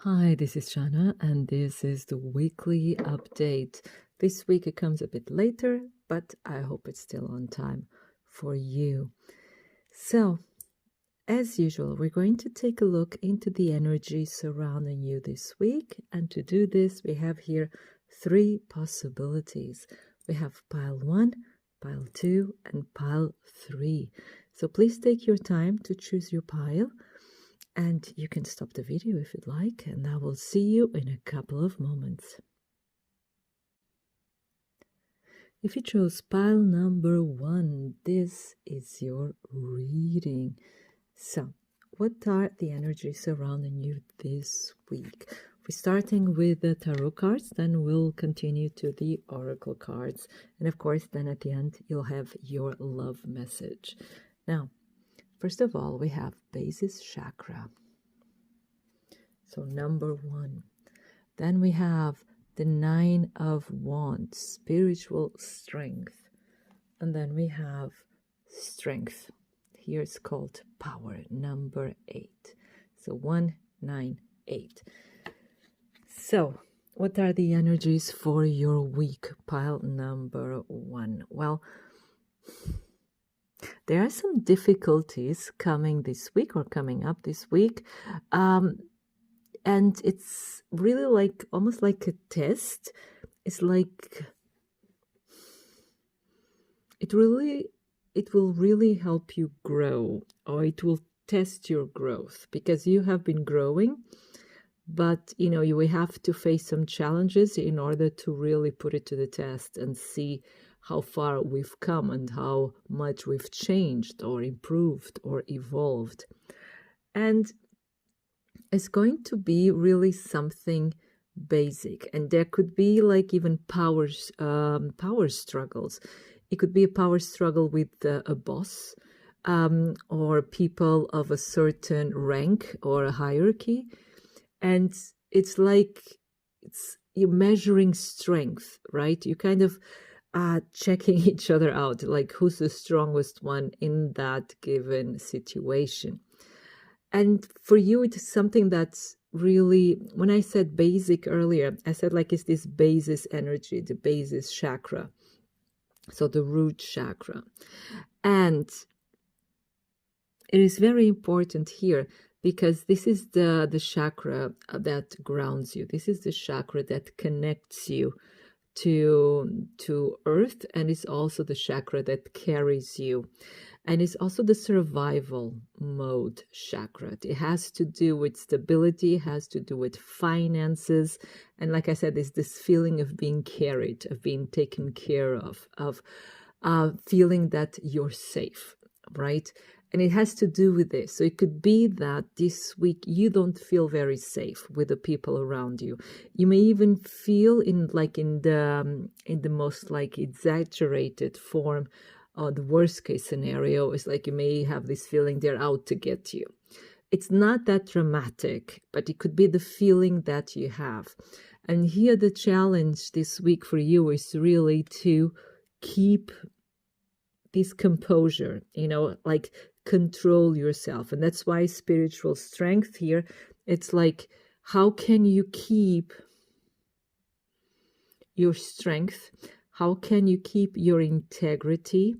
Hi, this is Shannah, and this is the weekly update. This week it comes a bit later, but I hope it's still on time for you. So, as usual, we're going to take a look into the energy surrounding you this week. And to do this, we have here three possibilities. We have pile 1, pile 2, and pile 3. So please take your time to choose your pile. And you can stop the video if you'd like, and I will see you in a couple of moments. If you chose pile number 1, this is your reading. So, what are the energies surrounding you this week? We're starting with the tarot cards, then we'll continue to the oracle cards. And of course, then at the end, you'll have your love message. Now, first of all, we have basis chakra. So number 1. Then we have the 9 of Wands, spiritual strength. And then we have strength. Here it's called power, number 8. So 1, 9, 8. So what are the energies for your week, pile number 1? Well, there are some difficulties coming this week or coming up this week. And it's really like almost like a test. It's like it will really help you grow, or it will test your growth, because you have been growing, but you will have to face some challenges in order to really put it to the test and see how far we've come and how much we've changed or improved or evolved. And it's going to be really something basic, and there could be like even power struggles. It could be a power struggle with a boss, or people of a certain rank or a hierarchy, and it's like you're measuring strength, right? You kind of checking each other out, like who's the strongest one in that given situation. And for you, it is something that's really, when I said basic earlier, I said like it's this basis energy, the basis chakra. So the root chakra. And it is very important here because this is the chakra that grounds you. This is the chakra that connects you to earth, and it's also the chakra that carries you. And it's also the survival mode chakra. It has to do with stability, it has to do with finances. And like I said, it's this feeling of being carried, of being taken care of feeling that you're safe, right? And it has to do with this. So it could be that this week you don't feel very safe with the people around you. You may even feel in the most like exaggerated form. The worst case scenario is like you may have this feeling they're out to get you. It's not that dramatic, but it could be the feeling that you have. And here the challenge this week for you is really to keep this composure, like control yourself. And that's why spiritual strength here, it's like, how can you keep your strength? How can you keep your integrity?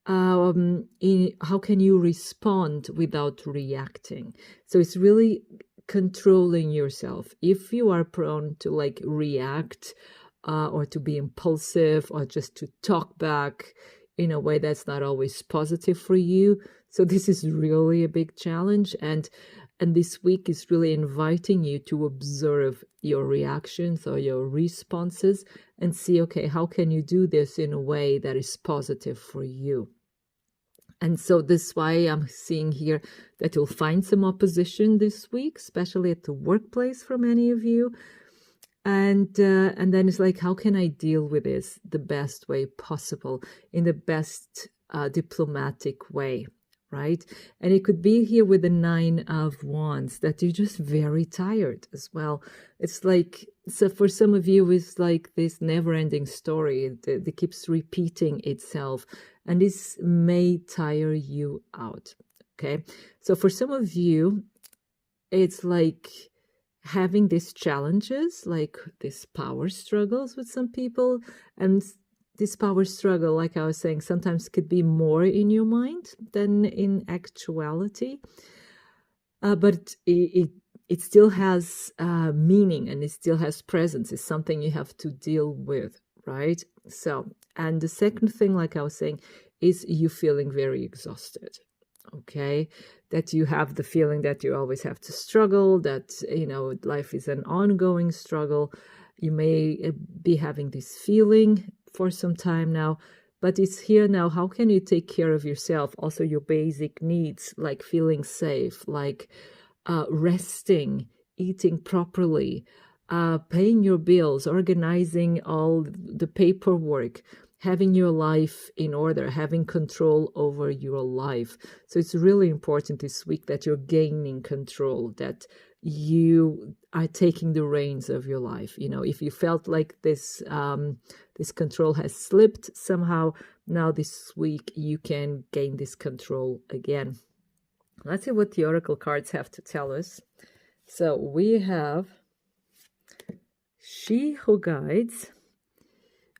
How can you respond without reacting? So it's really controlling yourself. If you are prone to like react or to be impulsive or just to talk back in a way that's not always positive for you. So this is really a big challenge. And this week is really inviting you to observe your reactions or your responses and see, okay, how can you do this in a way that is positive for you? And so this is why I'm seeing here that you'll find some opposition this week, especially at the workplace for many of you. And then it's like, how can I deal with this the best way possible, in the best diplomatic way, right? And it could be here with the 9 of Wands that you're just very tired as well. It's like, so for some of you, it's like this never-ending story that keeps repeating itself, and this may tire you out, okay? So for some of you, it's like having these challenges, like these power struggles with some people. And this power struggle, like I was saying, sometimes could be more in your mind than in actuality. But it still has meaning, and it still has presence. It's something you have to deal with, right? So, and the second thing, like I was saying, is you feeling very exhausted. Okay, that you have the feeling that you always have to struggle, that, life is an ongoing struggle. You may be having this feeling for some time now, but it's here now. How can you take care of yourself? Also, your basic needs, like feeling safe, like resting, eating properly, paying your bills, organizing all the paperwork, having your life in order, having control over your life. So it's really important this week that you're gaining control, that you are taking the reins of your life. If you felt like this control has slipped somehow, now this week you can gain this control again. Let's see what the oracle cards have to tell us. So we have She Who Guides,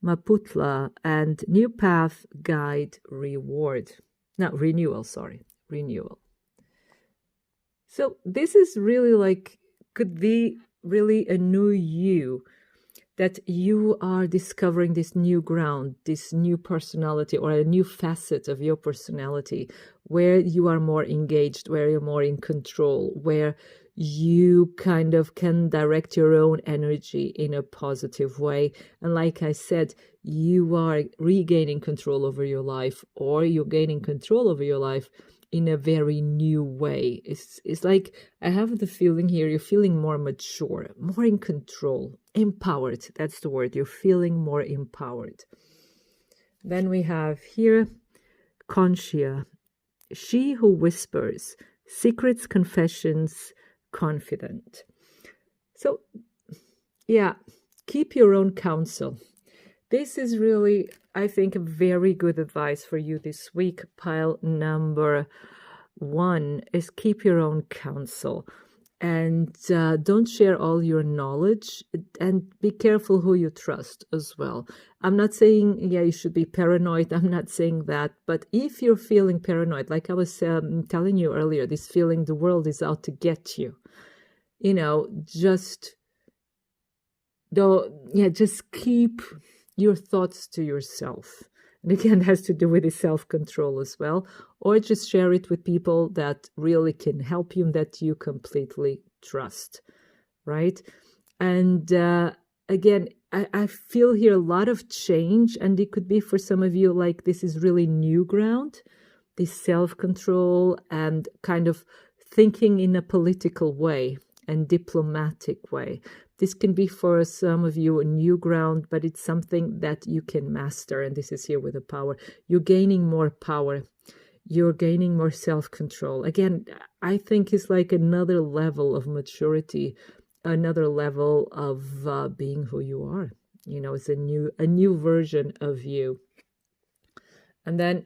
Maputla, and New Path, Guide, Reward. No, Renewal, sorry. Renewal. So this is really could be really a new you, that you are discovering this new ground, this new personality, or a new facet of your personality, where you are more engaged, where you're more in control, where you kind of can direct your own energy in a positive way. And like I said, you are regaining control over your life, or you're gaining control over your life in a very new way. It's like, I have the feeling here, you're feeling more mature, more in control, empowered. That's the word. You're feeling more empowered. Then we have here Conchia, She Who Whispers, Secrets, Confessions, Confident. So yeah, keep your own counsel. This is really, I think, a very good advice for you this week. Pile number 1 is keep your own counsel, and don't share all your knowledge, and be careful who you trust as well. I'm not saying, you should be paranoid. I'm not saying that. But if you're feeling paranoid, like I was telling you earlier, this feeling the world is out to get you, just keep your thoughts to yourself. And again, it has to do with the self-control as well. Or just share it with people that really can help you and that you completely trust, right? And again, I feel here a lot of change, and it could be for some of you like this is really new ground, this self-control and kind of thinking in a political way and diplomatic way. This can be for some of you a new ground, but it's something that you can master. And this is here with the power. You're gaining more power. You're gaining more self-control. Again, I think it's like another level of maturity, another level of being who you are. It's a new version of you. And then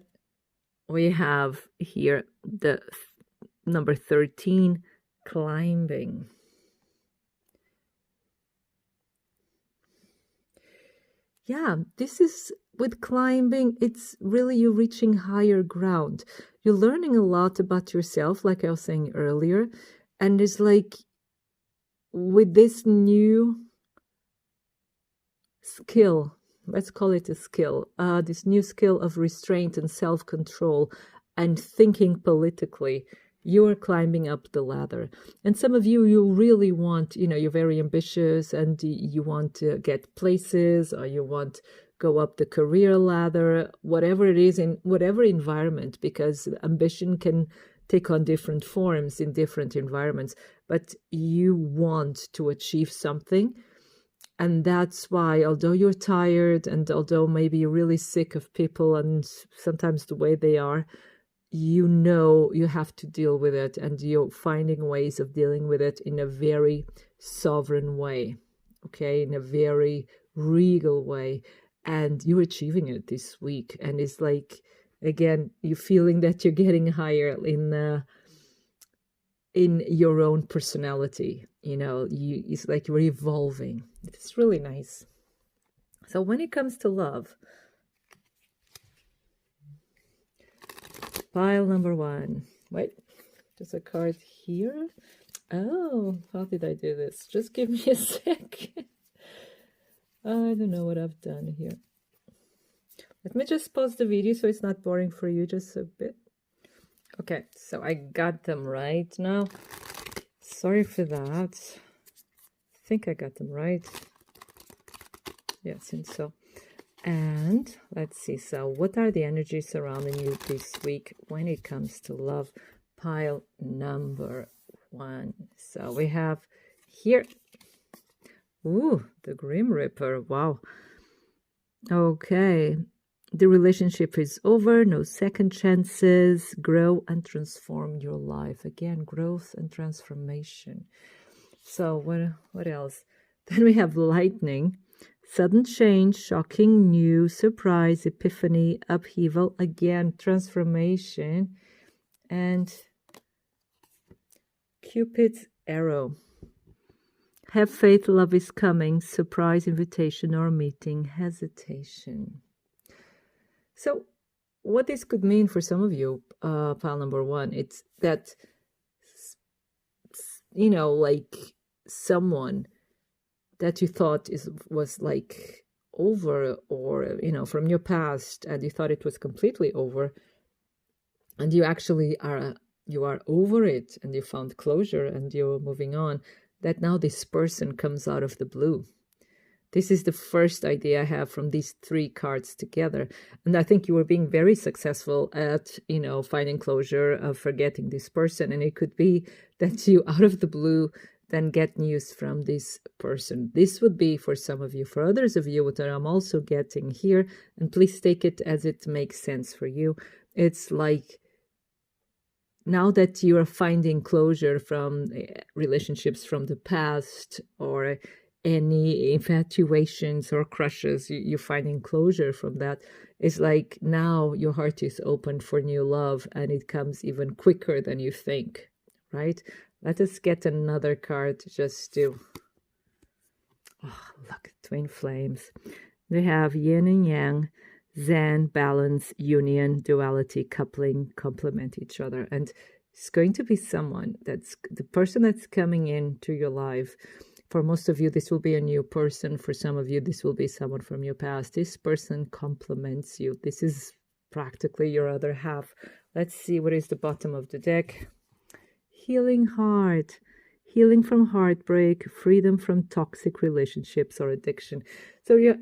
we have here the number 13, climbing. Yeah, this is with climbing, it's really you reaching higher ground. You're learning a lot about yourself, like I was saying earlier. And it's like with this new skill, let's call it a skill, this new skill of restraint and self-control and thinking politically, you're climbing up the ladder. And some of you really want, you're very ambitious and you want to get places, or you want go up the career ladder, whatever it is, in whatever environment, because ambition can take on different forms in different environments, but you want to achieve something. And that's why, although you're tired and although maybe you're really sick of people and sometimes the way they are, you have to deal with it, and you're finding ways of dealing with it in a very sovereign way, okay, in a very regal way, and you're achieving it this week. And it's like, again, you're feeling that you're getting higher in your own personality. It's like you're evolving. It's really nice. So when it comes to love, pile number 1. Wait, there's a card here. Oh, how did I do this? Just give me a second. I don't know what I've done here. Let me just pause the video so it's not boring for you just a bit. Okay, so I got them right now. Sorry for that. I think I got them right. Yeah, it seems so. And let's see. So what are the energies surrounding you this week when it comes to love? Pile number 1. So we have here. Ooh, the Grim Reaper. Wow. Okay. The relationship is over. No second chances. Grow and transform your life. Again, growth and transformation. So what else? Then we have lightning. Sudden change, shocking, new, surprise, epiphany, upheaval. Again, transformation. And Cupid's arrow. Have faith, love is coming. Surprise, invitation or meeting, hesitation. So what this could mean for some of you, pile number 1, it's that, like someone that you thought was like over, or, from your past, and you thought it was completely over, and you actually are over it, and you found closure and you're moving on, that now this person comes out of the blue. This is the first idea I have from these 3 cards together. And I think you were being very successful at, finding closure, of forgetting this person. And it could be that you, out of the blue, then get news from this person. This would be for some of you. For others of you, what I'm also getting here, and please take it as it makes sense for you, it's like, now that you are finding closure from relationships from the past, or any infatuations or crushes, you're finding closure from that. It's like now your heart is open for new love, and it comes even quicker than you think, right? Let us get another card just to, look, twin flames. They have yin and yang, Zen, balance, union, duality, coupling, complement each other. And it's going to be someone that's the person that's coming into your life. For most of you, this will be a new person. For some of you, this will be someone from your past. This person complements you. This is practically your other half. Let's see what is the bottom of the deck. Healing heart. Healing from heartbreak, freedom from toxic relationships or addiction. So you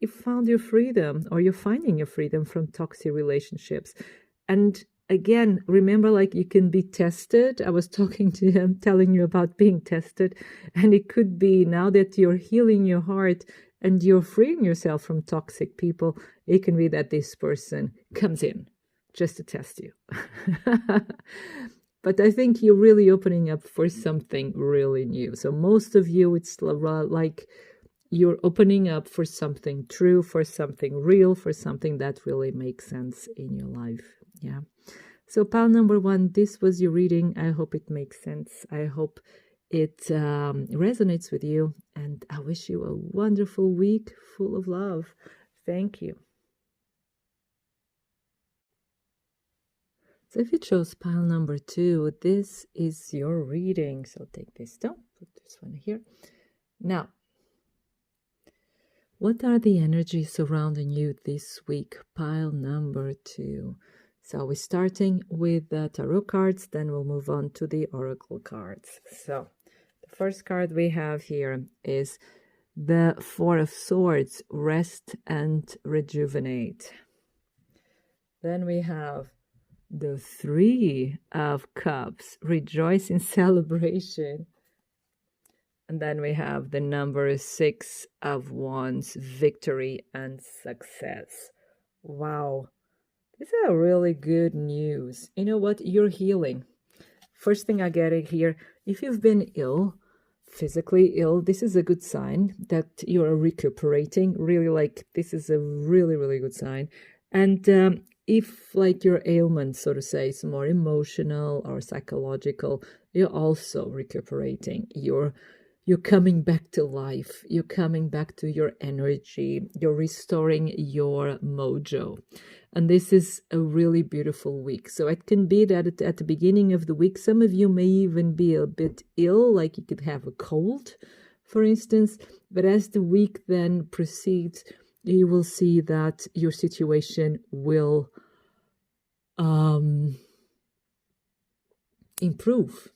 found your freedom, or you're finding your freedom from toxic relationships. And again, remember, like, you can be tested. I was talking to him, telling you about being tested. And it could be now that you're healing your heart and you're freeing yourself from toxic people, it can be that this person comes in just to test you. But I think you're really opening up for something really new. So most of you, it's like you're opening up for something true, for something real, for something that really makes sense in your life. Yeah. So pile number 1, this was your reading. I hope it makes sense. I hope it resonates with you. And I wish you a wonderful week full of love. Thank you. So if you chose pile number 2, this is your reading. So take this down, put this one here. Now, what are the energies surrounding you this week? Pile number 2. So we're starting with the tarot cards, then we'll move on to the oracle cards. So the first card we have here is the 4 of Swords, rest and rejuvenate. Then we have the 3 of Cups, rejoice in celebration. And then we have the number 6 of Wands, victory and success. Wow. This is a really good news. You know what? You're healing. First thing I get it here, if you've been ill, physically ill, this is a good sign that you're recuperating. Really, like, this is a really, really good sign. And if like your ailment, so to say, is more emotional or psychological, you're also recuperating. You're coming back to life. You're coming back to your energy. You're restoring your mojo. And this is a really beautiful week. So it can be that at the beginning of the week, some of you may even be a bit ill, like you could have a cold, for instance. But as the week then proceeds, you will see that your situation will improve,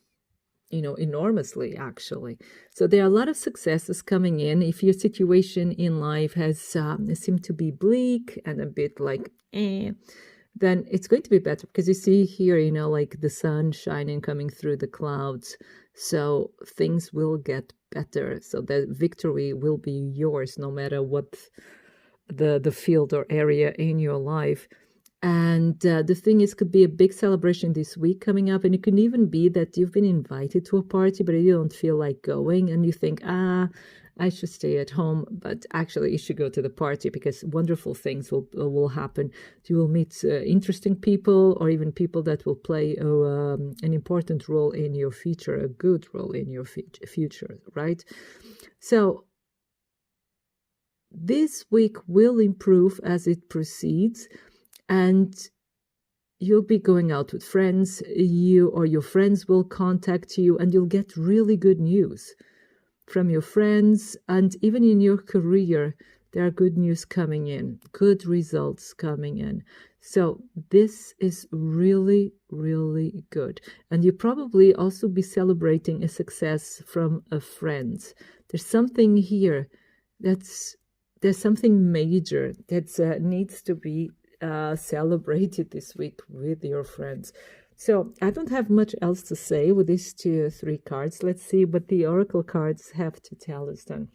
enormously, actually. So there are a lot of successes coming in. If your situation in life has seemed to be bleak and a bit like then it's going to be better, because you see here, like the sun shining coming through the clouds. So things will get better. So the victory will be yours, no matter what the field or area in your life. And the thing is, could be a big celebration this week coming up. And it can even be that you've been invited to a party, but you don't feel like going. And you think, I should stay at home. But actually, you should go to the party, because wonderful things will happen. You will meet interesting people, or even people that will play an important role in your future, a good role in your future, right? So this week will improve as it proceeds. And you'll be going out with friends, you or your friends will contact you, and you'll get really good news from your friends. And even in your career, there are good news coming in, good results coming in. So this is really, really good. And you probably also be celebrating a success from a friend. There's something here there's something major that needs to be celebrated this week with your friends. So I don't have much else to say with these 2 or 3 cards. Let's see what the oracle cards have to tell us then.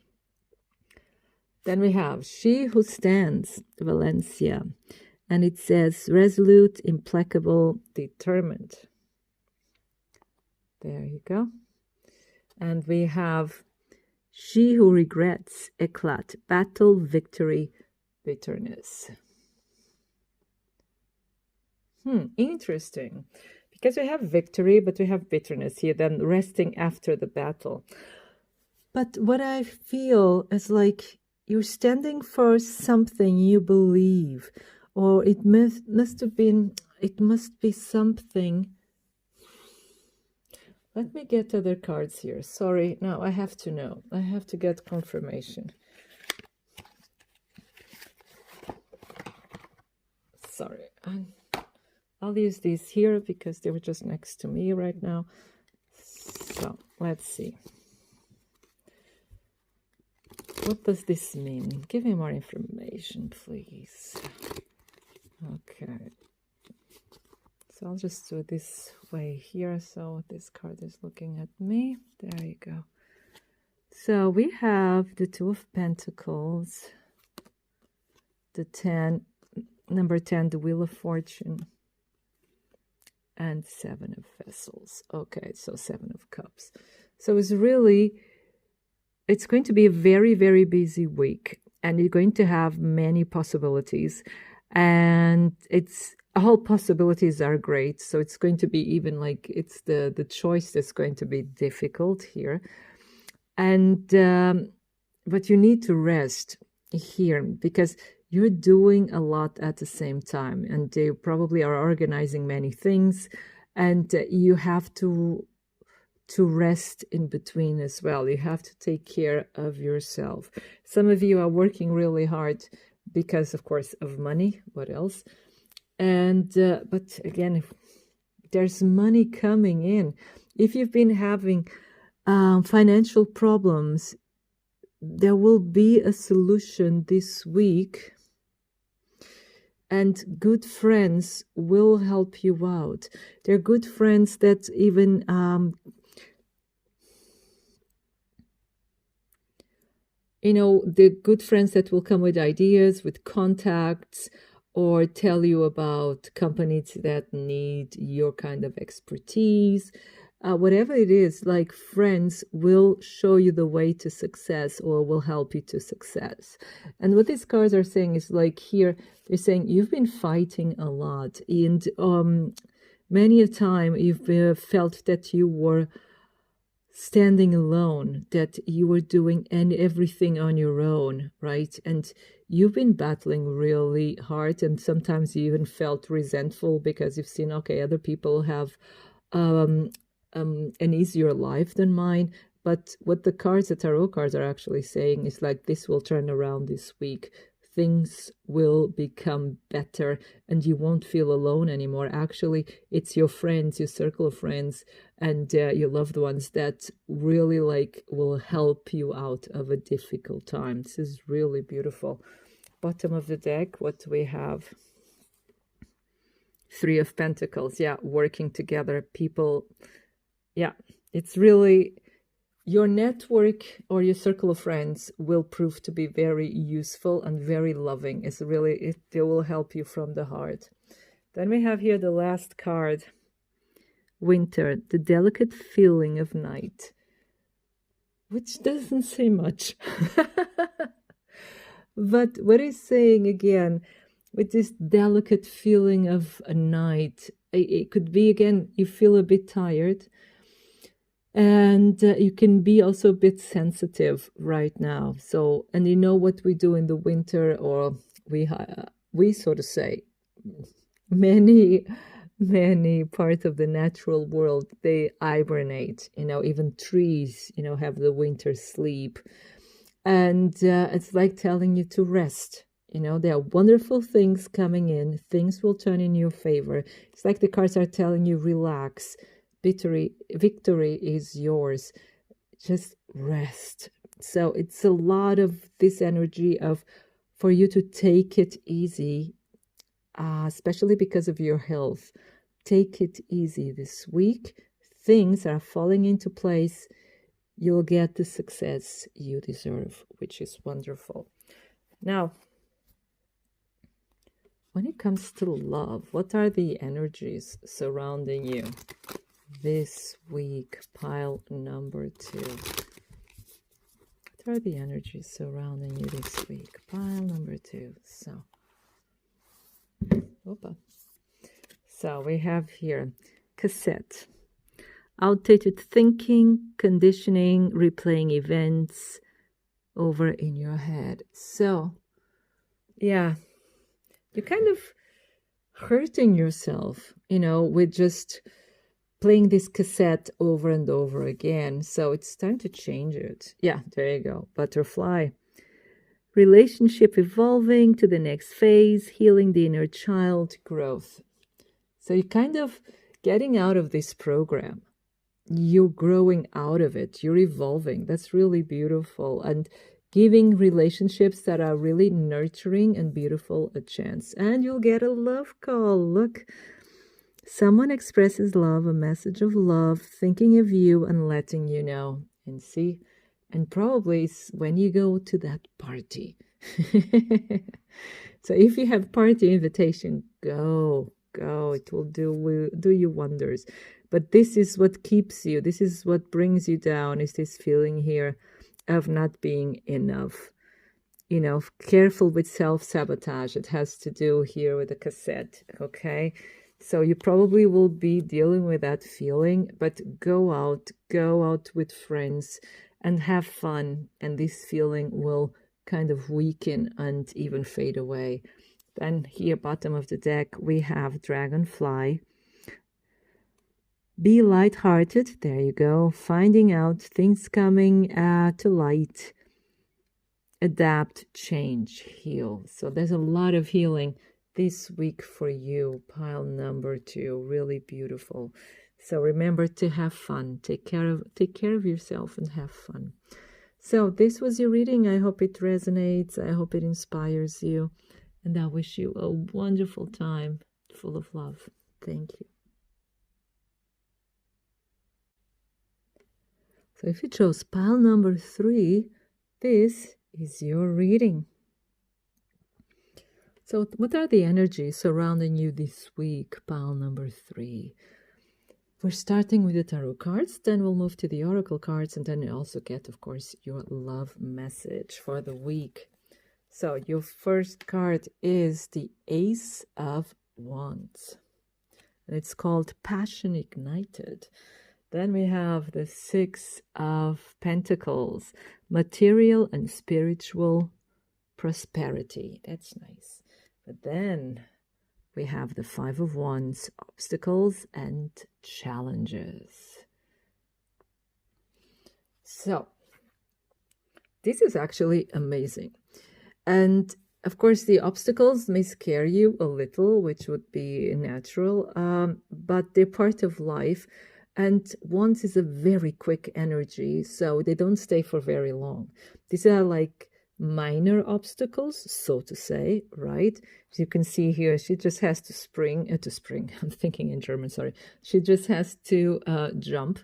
Then we have She Who Stands, Valencia. And it says resolute, implacable, determined. There you go. And we have She Who Regrets, Eclat, battle, victory, bitterness. Interesting, because we have victory, but we have bitterness here, then resting after the battle. But what I feel is like you're standing for something you believe, or it must be something. Let me get other cards here. Sorry, no, I have to know. I have to get confirmation. Sorry. I'll use these here because they were just next to me right now. So let's see. What does this mean? Give me more information, please. Okay. So I'll just do it this way here. So this card is looking at me. There you go. So we have the 2 of Pentacles, the 10, number 10, the Wheel of Fortune, and 7 of Vessels. Okay, so 7 of Cups. So it's going to be a very, very busy week, and you're going to have many possibilities, and all possibilities are great. So it's going to be even like it's the choice that's going to be difficult here. And but you need to rest here, because you're doing a lot at the same time, and they probably are organizing many things, and you have to rest in between as well. You have to take care of yourself. Some of you are working really hard because, of course, of money. What else? And but again, if there's money coming in. If you've been having financial problems, there will be a solution this week, and good friends will help you out. They're good friends that even the good friends that will come with ideas, with contacts, or tell you about companies that need your kind of expertise. whatever it is, like friends will show you the way to success or will help you to success. And what these cards are saying is like here, they're saying you've been fighting a lot, and many a time you've felt that you were standing alone, that you were doing everything on your own, right? And you've been battling really hard, and sometimes you even felt resentful because you've seen, okay, other people have um, an easier life than mine. But what the cards, the tarot cards, are actually saying is like this will turn around this week. Things will become better and you won't feel alone anymore. Actually, it's your friends, your circle of friends, and your loved ones that really like will help you out of a difficult time. This is really beautiful. Bottom of the deck, what do we have? Three of Pentacles. Yeah, working together, people. Yeah, it's really your network or your circle of friends will prove to be very useful and very loving. It's really, they will help you from the heart. Then we have here the last card, Winter, the delicate feeling of night, which doesn't say much. But what is saying again, with this delicate feeling of a night, it could be, again, you feel a bit tired. And you can be also a bit sensitive right now. So, and you know what we do in the winter, or we sort of say, many parts of the natural world, they hibernate. You know, even trees, you know, have the winter sleep, and it's like telling you to rest. You know, there are wonderful things coming in. Things will turn in your favor. It's like the cards are telling you, relax. Victory is yours. Just rest. So it's a lot of this energy of for you to take it easy, especially because of your health. Take it easy this week. Things are falling into place. You'll get the success you deserve, which is wonderful. Now, when it comes to love, what are the energies surrounding you this week? Pile number 2. What are the energies surrounding you this week? Pile number 2. So we have here cassette, outdated thinking, conditioning, replaying events over in your head. So yeah, you're kind of hurting yourself, you know, with just playing this cassette over and over again. So it's time to change it. Yeah, there you go. Butterfly. Relationship evolving to the next phase, healing the inner child, growth. So you're kind of getting out of this program. You're growing out of it. You're evolving. That's really beautiful. And giving relationships that are really nurturing and beautiful a chance. And you'll get a love call. Look. Someone expresses love, a message of love, thinking of you and letting you know. And see, and probably it's when you go to that party. So if you have party invitation, go. It will do you wonders. But this is what keeps you. This is what brings you down, is this feeling here of not being enough. You know, careful with self-sabotage. It has to do here with the cassette, okay? So you probably will be dealing with that feeling, but go out with friends and have fun, and this feeling will kind of weaken and even fade away. Then here, bottom of the deck, we have Dragonfly. Be lighthearted. There you go. Finding out things coming to light. Adapt, change, heal. So there's a lot of healing this week for you. Pile number 2, really beautiful. So remember to have fun. Take care of yourself and have fun. So this was your reading. I hope it resonates. I hope it inspires you. And I wish you a wonderful time full of love. Thank you. So if you chose pile number 3, this is your reading. So what are the energies surrounding you this week? Pile number 3. we're starting with the tarot cards, then we'll move to the oracle cards, and then you also get, of course, your love message for the week. So your first card is the Ace of Wands, and it's called Passion Ignited. Then we have the Six of Pentacles, material and spiritual prosperity. That's nice. But then we have the Five of Wands, obstacles and challenges. So this is actually amazing. And of course, the obstacles may scare you a little, which would be natural, but they're part of life. And Wands is a very quick energy, so they don't stay for very long. These are like minor obstacles, so to say, right? As you can see here, she just has to spring. I'm thinking in German, sorry. She just has to jump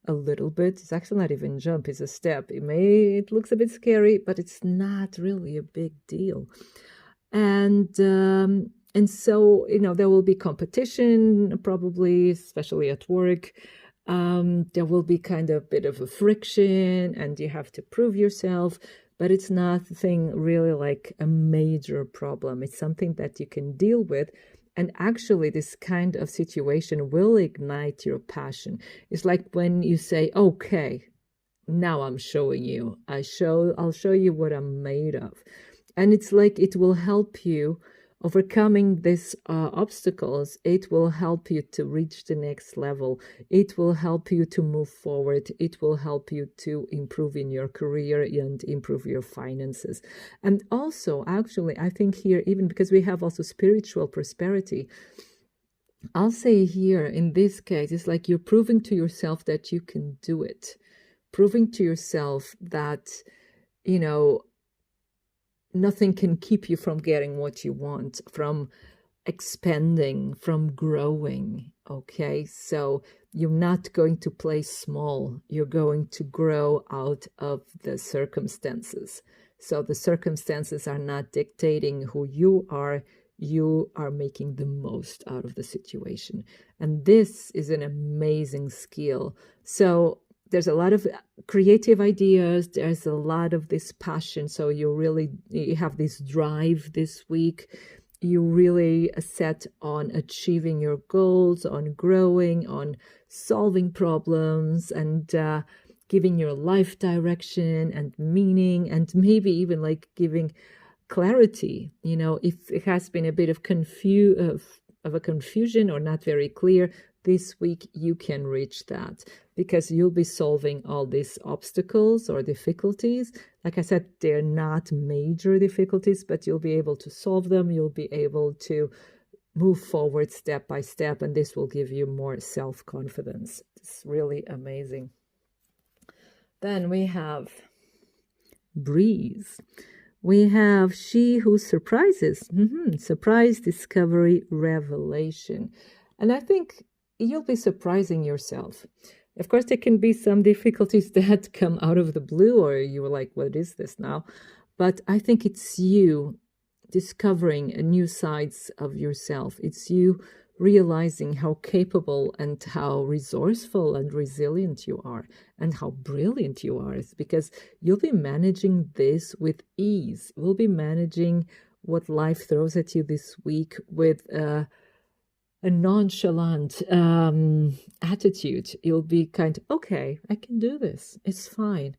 a little bit. It's actually not even jump, it's a step. It looks a bit scary, but it's not really a big deal. And so, there will be competition, probably, especially at work. There will be kind of a bit of a friction, and you have to prove yourself, but it's nothing really like a major problem. It's something that you can deal with. And actually, this kind of situation will ignite your passion. It's like when you say, okay, now I'm showing you. I'll show you what I'm made of. And it's like it will help you overcoming these obstacles. It will help you to reach the next level. It will help you to move forward. It will help you to improve in your career and improve your finances. And also, actually, I think here, even because we have also spiritual prosperity, I'll say here in this case, it's like you're proving to yourself that you can do it. Proving to yourself that, nothing can keep you from getting what you want, from expanding, from growing, okay? So you're not going to play small. You're going to grow out of the circumstances. So the circumstances are not dictating who you are. You are making the most out of the situation. And this is an amazing skill. So there's a lot of creative ideas. There's a lot of this passion. So you have this drive this week. You really set on achieving your goals, on growing, on solving problems, and giving your life direction and meaning, and maybe even like giving clarity. If it has been a bit of a confusion or not very clear, this week you can reach that, because you'll be solving all these obstacles or difficulties. Like I said, they're not major difficulties, but you'll be able to solve them. You'll be able to move forward step by step, and this will give you more self-confidence. It's really amazing. Then we have Breeze. We have She Who Surprises. Surprise, discovery, revelation. And I think you'll be surprising yourself. Of course, there can be some difficulties that come out of the blue, or you're like, what is this now? But I think it's you discovering new sides of yourself. It's you realizing how capable and how resourceful and resilient you are, and how brilliant you are, because you'll be managing this with ease. We'll be managing what life throws at you this week with a nonchalant attitude. You'll be kind of, okay, I can do this. It's fine.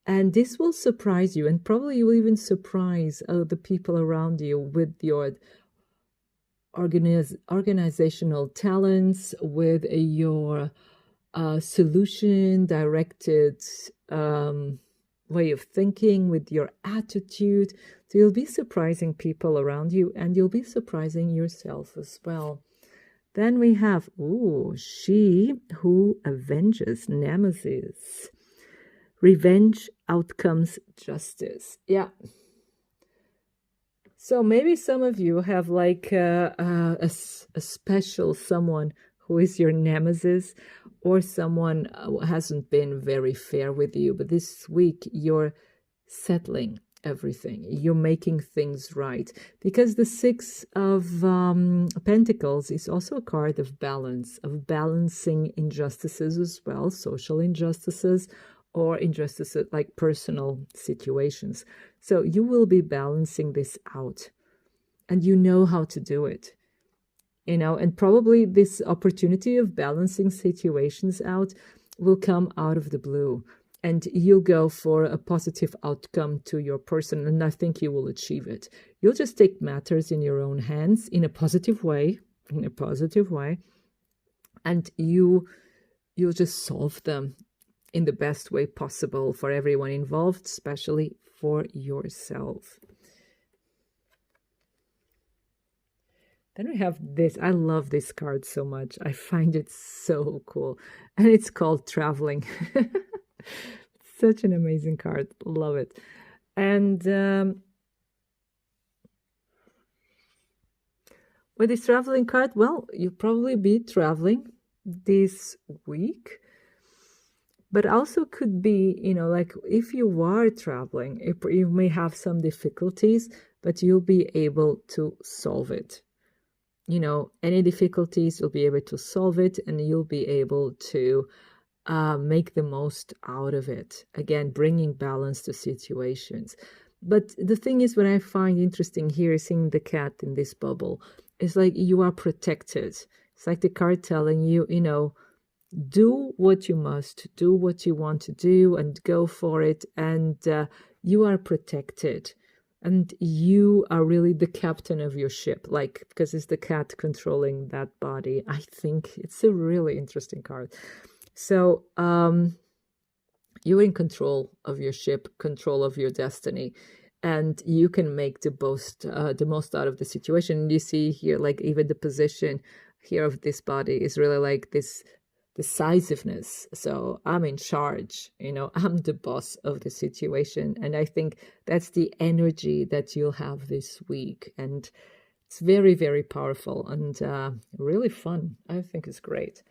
And this will surprise you, and probably you will even surprise the people around you with your organizational talents, with your solution-directed way of thinking, with your attitude. So you'll be surprising people around you, and you'll be surprising yourself as well. Then we have, She Who Avenges, Nemesis. Revenge, outcomes, justice. Yeah. So maybe some of you have like a special someone who is your nemesis, or someone who hasn't been very fair with you. But this week you're settling. everything. You're making things right. Because the Six of Pentacles is also a card of balance, of balancing injustices as well, social injustices, or injustices like personal situations. So you will be balancing this out, and you know how to do it. And probably this opportunity of balancing situations out will come out of the blue, and you'll go for a positive outcome to your person, and I think you will achieve it. You'll just take matters in your own hands in a positive way, and you'll just solve them in the best way possible for everyone involved, especially for yourself. Then we have this. I love this card so much. I find it so cool. And it's called Traveling. Such an amazing card. Love it. And with this traveling card, well, you'll probably be traveling this week. But also could be, like if you are traveling, you may have some difficulties, but you'll be able to solve it. Any difficulties, you'll be able to solve it, and you'll be able to make the most out of it. Again, bringing balance to situations. But the thing is, what I find interesting here is seeing the cat in this bubble. It's like you are protected. It's like the card telling you, do what you must, do what you want to do, and go for it. And you are protected. And you are really the captain of your ship, because it's the cat controlling that body. I think it's a really interesting card. So you're in control of your ship, control of your destiny, and you can make the most out of the situation. You see here, even the position here of this body is really like this decisiveness. So I'm in charge, I'm the boss of the situation. And I think that's the energy that you'll have this week. And it's very, very powerful and really fun. I think it's great.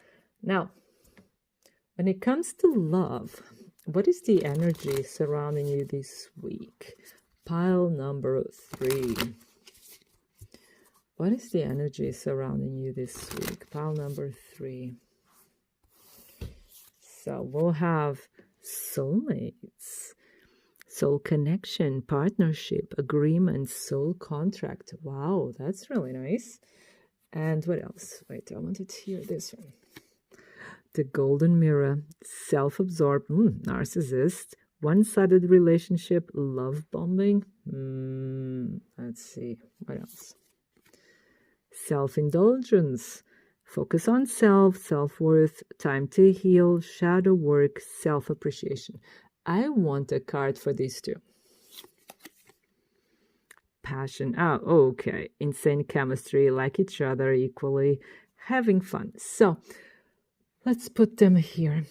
Now, when it comes to love, what is the energy surrounding you this week? Pile number 3. What is the energy surrounding you this week? Pile number 3. So we'll have soulmates, soul connection, partnership, agreement, soul contract. Wow, that's really nice. And what else? Wait, I wanted to hear this one. The golden mirror, self-absorbed, narcissist, one-sided relationship, love bombing. Let's see, what else? Self-indulgence. Focus on self, self-worth, time to heal, shadow work, self-appreciation. I want a card for these two. Passion. Oh, okay. Insane chemistry, like each other equally, having fun. So let's put them here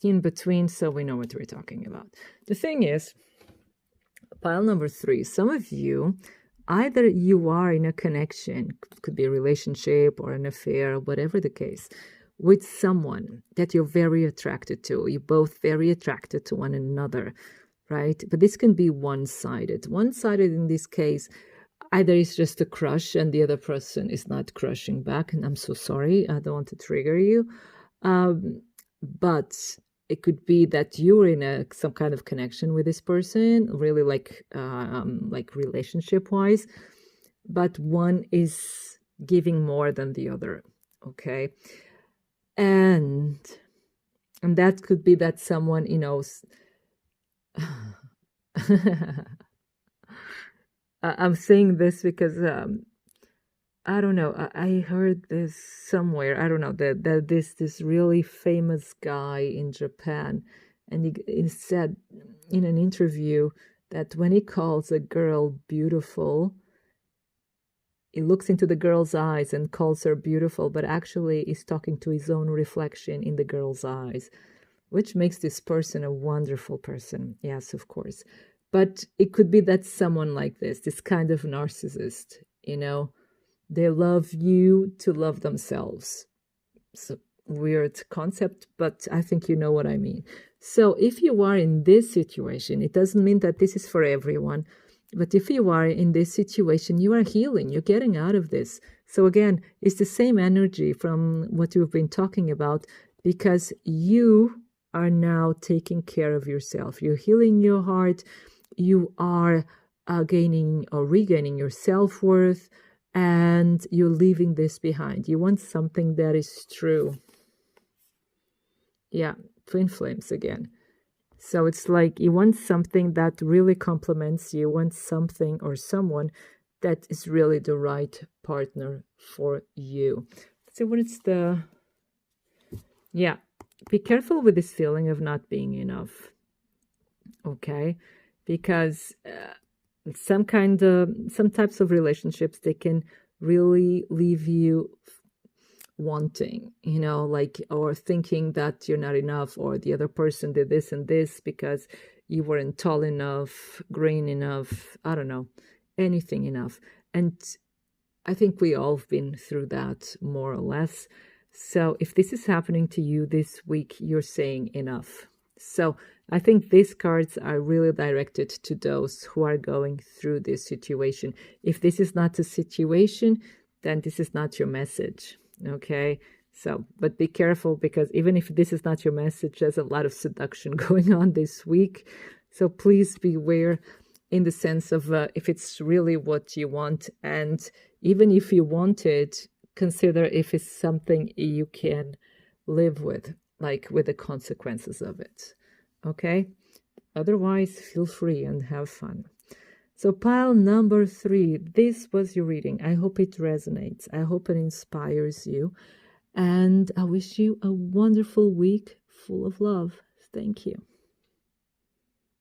in between so we know what we're talking about. The thing is, pile number 3, some of you, either you are in a connection, could be a relationship or an affair, whatever the case, with someone that you're very attracted to. You're both very attracted to one another, right? But this can be one-sided. One-sided in this case, either it's just a crush and the other person is not crushing back. And I'm so sorry, I don't want to trigger you. But it could be that you're in some kind of connection with this person, really like relationship-wise, but one is giving more than the other, okay? And that could be that someone, I'm saying this because I don't know. I heard this somewhere. I don't know that this really famous guy in Japan, and he said in an interview that when he calls a girl beautiful, he looks into the girl's eyes and calls her beautiful, but actually is talking to his own reflection in the girl's eyes, which makes this person a wonderful person. Yes, of course. But it could be that someone like this kind of narcissist, they love you to love themselves. So weird concept, but I think you know what I mean. So if you are in this situation, it doesn't mean that this is for everyone, but if you are in this situation, you are healing, you're getting out of this. So again, it's the same energy from what you've been talking about, because you are now taking care of yourself. You're healing your heart. You are gaining or regaining your self-worth, and you're leaving this behind. You want something that is true. Yeah, twin flames again. So it's like you want something that really complements you, want something or someone that is really the right partner for you. So what is the... Yeah, be careful with this feeling of not being enough. Okay? Because some types of relationships, they can really leave you wanting, like, or thinking that you're not enough, or the other person did this and this because you weren't tall enough, green enough, I don't know, anything enough. And I think we all have been through that, more or less. So if this is happening to you this week, you're saying enough. So I think these cards are really directed to those who are going through this situation. If this is not a situation, then this is not your message. Okay, so, but be careful, because even if this is not your message, there's a lot of seduction going on this week. So please beware, in the sense of if it's really what you want, and even if you want it, consider if it's something you can live with, like with the consequences of it. Okay, otherwise feel free and have fun. So pile number 3, this was your reading. I hope it resonates. I hope it inspires you. And I wish you a wonderful week full of love. Thank you.